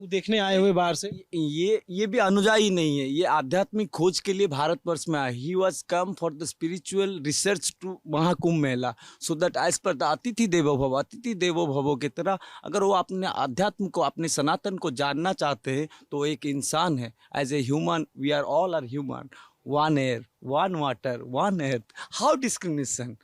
देखने आए हुए बाहर से। ये भी अनुयायी नहीं है, ये आध्यात्मिक खोज के लिए भारतवर्ष में आया। He was come for the spiritual research to Mahakumbh Mela, so that as per the अतिथि देवो भव, अतिथि देवो भवो की तरह अगर वो अपने अध्यात्म को, अपने सनातन को जानना चाहते हैं तो वो एक इंसान है। As a human we are all are human, one air, one water, one earth, how discrimination.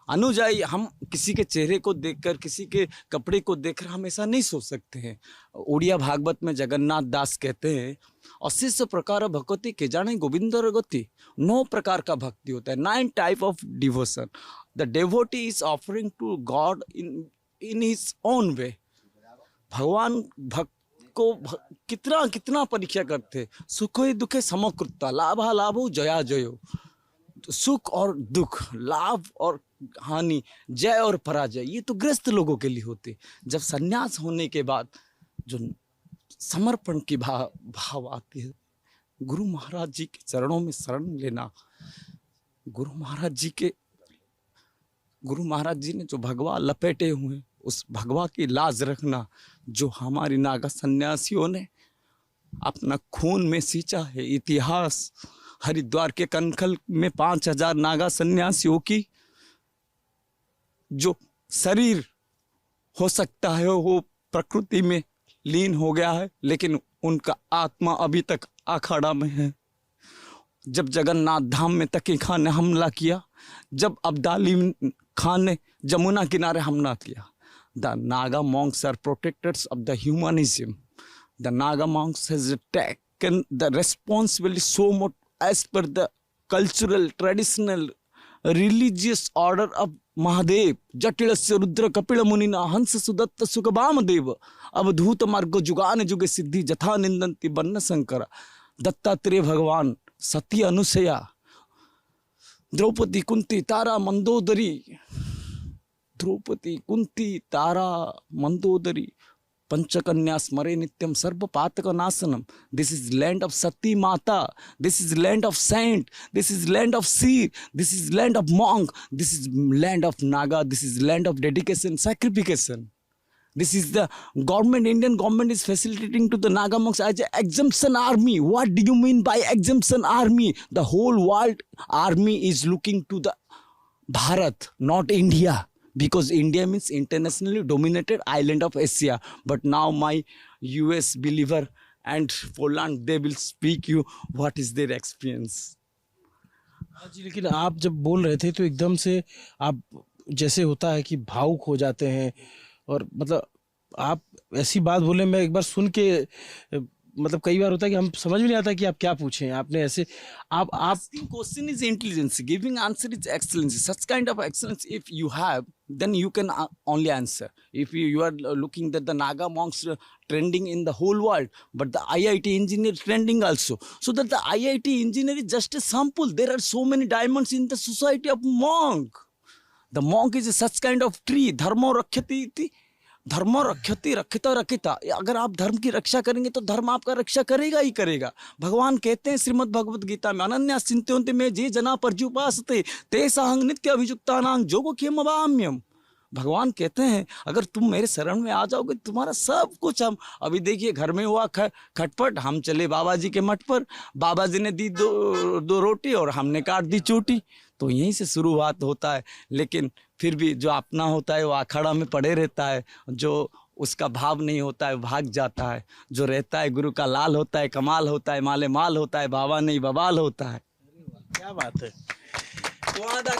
अनुजाई हम किसी के चेहरे को देखकर, किसी के कपड़े को देखकर हम ऐसा नहीं सोच सकते हैं। ओडिया भागवत में जगन्नाथ दास कहते हैं, 80 प्रकार भक्ति के जाने गोविंदर गति। 9 प्रकार का भक्ति होता है, 9 type of devotion. The devotee is offering to God in his own way. भगवान भक्त को कितना कितना परीक्षा करते, सुखे दुखे समकृता, लाभा लाभो जया जयो। सुख और दुख, लाभ और हानि, जय और पराजय, ये तो ग्रस्त लोगों के लिए होते। जब सन्यास होने के बाद जो समर्पण की भाव आती है, गुरु महाराज जी के चरणों में शरण लेना, गुरु महाराज जी ने जो भगवा लपेटे हुए, उस भगवा की लाज रखना, जो हमारी नागा सन्यासियों ने अपना खून में सींचा है। इतिहास हरिद्वार के कनखल में 5000 नागा सन्यासियों की जो शरीर हो सकता है वो प्रकृति में लीन हो गया है, लेकिन उनका आत्मा अभी तक अखाड़ा में है। जब जगन्नाथ धाम में तकी खान ने हमला किया, जब अब्दाली खान ने जमुना किनारे हमला किया, the Naga monks are protectors of the humanism. The Naga monks has taken the responsibility so much as per the cultural, traditional, religious order of Mahadev. जटिलस्य रुद्र कपिल मुनिना हंस सुदत्त सुखबाम देव, अवधूत मार्ग जुगान जुगे सिद्धि जथा निंदन्ति बन्न शंकर। दत्तात्रेय भगवान, सती अनुसया, द्रौपदी कुंती तारा मंदोदरी, द्रौपदी कुंती तारा मंदोदरी, पंचकन्या स्मरे नित्यम सर्व पातक नाशनम। This is land of Sati Mata, this is land of saint, this is land of seer, this is land of monk, this is land of Naga, this is land of dedication, sacrification. This is the government, Indian government is facilitating to the Naga monks as an exemption army. What do you mean by exemption army? The whole world army is looking to the Bharat, not India. Because India means internationally dominated island of Asia. But now my US believer and Poland, they will speak you what is their experience. जी, लेकिन आप जब बोल रहे थे तो एकदम से आप, जैसे होता है कि भावुक हो जाते हैं, और मतलब आप ऐसी बात बोले, मैं एक बार सुन के मतलब कई बार होता है कि हम समझ में नहीं आता कि आप क्या पूछें। आपने ऐसे आप question is intelligence, giving answer is excellence. Such kind of excellence if you have, then you can only answer. If you are looking that the Naga monks trending in the whole world, but the IIT engineer trending also, so that the IIT engineer is just a sample. There are so many diamonds in the society of monk. The monk is such kind of tree. Dharmo rakhyati iti, धर्म रक्षति रक्षिता रक्षिता। अगर आप धर्म की रक्षा करेंगे तो धर्म आपका रक्षा करेगा ही करेगा। भगवान कहते हैं श्रीमद् भगवत गीता में, अनन्या चिंत्यन्ते में जे जना पर्युपासते तेषां नित्य अभियुक्तानां योगक्षेमवाम्यहम्। भगवान कहते हैं अगर तुम मेरे शरण में आ जाओगे, तुम्हारा सब कुछ हम, अभी देखिए घर में हुआ खटपट, हम चले बाबा जी के मठ पर, बाबा जी ने दी दो रोटी और हमने काट दी चोटी। तो यहीं से शुरुआत होता है। लेकिन फिर भी जो अपना होता है वो अखाड़ा में पड़े रहता है, जो उसका भाव नहीं होता है भाग जाता है, जो रहता है गुरु का लाल होता है, कमाल होता है, माले माल होता है, बाबा नहीं बवाल होता है। क्या बात है। धुआं दा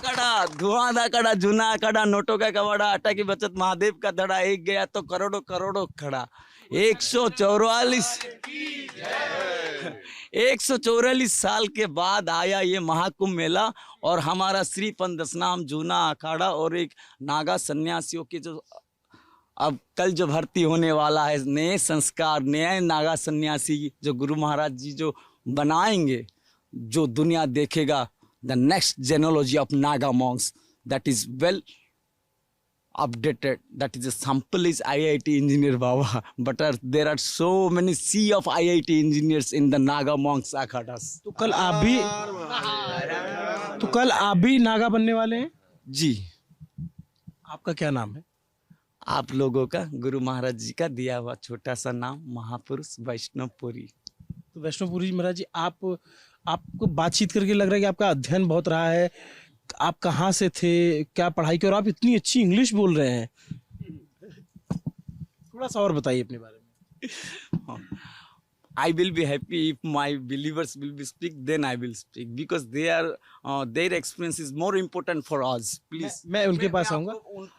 कड़ा, जूना कड़ा, नोटों का कवाड़ा, आटा की बचत, महादेव का धड़ा, एक गया तो करोड़ों करोड़ों खड़ा। 144 साल के बाद आया ये महाकुंभ मेला, और हमारा श्री पंदसनाम जूना अखाड़ा और एक नागा सन्यासियों के जो अब कल जो भर्ती होने वाला है, नए संस्कार, नए नागा सन्यासी जो गुरु महाराज जी जो बनाएंगे, जो दुनिया देखेगा, the next genealogy of Naga monks that is well updated, that is a sample is IIT engineer Baba, but there are so many sea of IIT engineers in the Naga monks akhadas. तो कल आप भी नागा बनने वाले हैं जी। आपका क्या नाम है? आप लोगों का गुरु महाराज जी का दिया हुआ छोटा सा नाम महापुरुष वैष्णवपुरी। तो वैष्णवपुरी जी महाराज जी, आप आपको बातचीत करके लग रहा है कि आपका अध्ययन बहुत रहा है। आप कहाँ से थे, क्या पढ़ाई की, और आप इतनी अच्छी इंग्लिश बोल रहे हैं। थोड़ा सा और बताइए अपने बारे में। I will be happy if my believers will be speak, then I will speak because they are their experience is more important for us. Please, मैं उनके पास आऊंगा।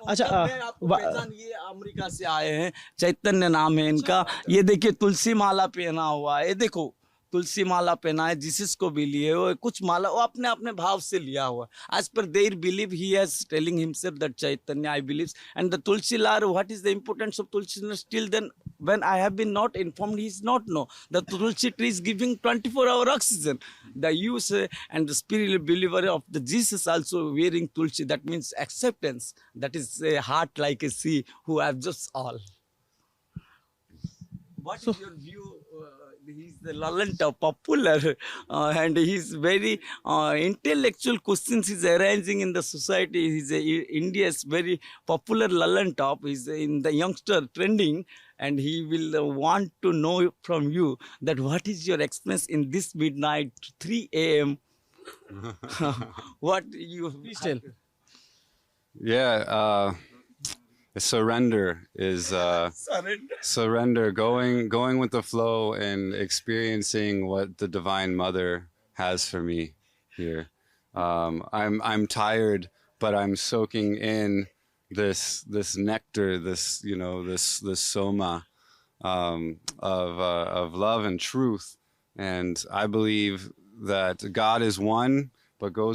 अच्छा, मैं आपको पहचान, ये अमेरिका से आए हैं, चैतन्य नाम है इनका। ये देखिए तुलसी माला पहना हुआ है, ये देखो तुलसी माला पहना है, जीसस को भी लिए हुए कुछ माला, वो अपने अपने भाव से लिया हुआ। As per their belief, he has telling himself that Chaitanya I believes, and the Tulsi Lar, what is the importance of Tulsi Lar? Still then, when I have been not informed, he is not know. The Tulsi tree is giving 24-hour oxygen. The use and the spiritual believer of the Jesus also wearing Tulsi. That means acceptance. That is a heart like a sea who absorbs all. What is your view? He's the Lalanta popular and he's very intellectual questions he's arranging in the society. He's India's very popular Lalantop. He's in the youngster trending, and he will want to know from you that what is your experience in this midnight 3 a.m. What you Please tell. Yeah, surrender is surrender. surrender, going with the flow and experiencing what the Divine Mother has for me here. I'm tired, but I'm soaking in this nectar, this this soma of love and truth, and I believe that God is one, but goes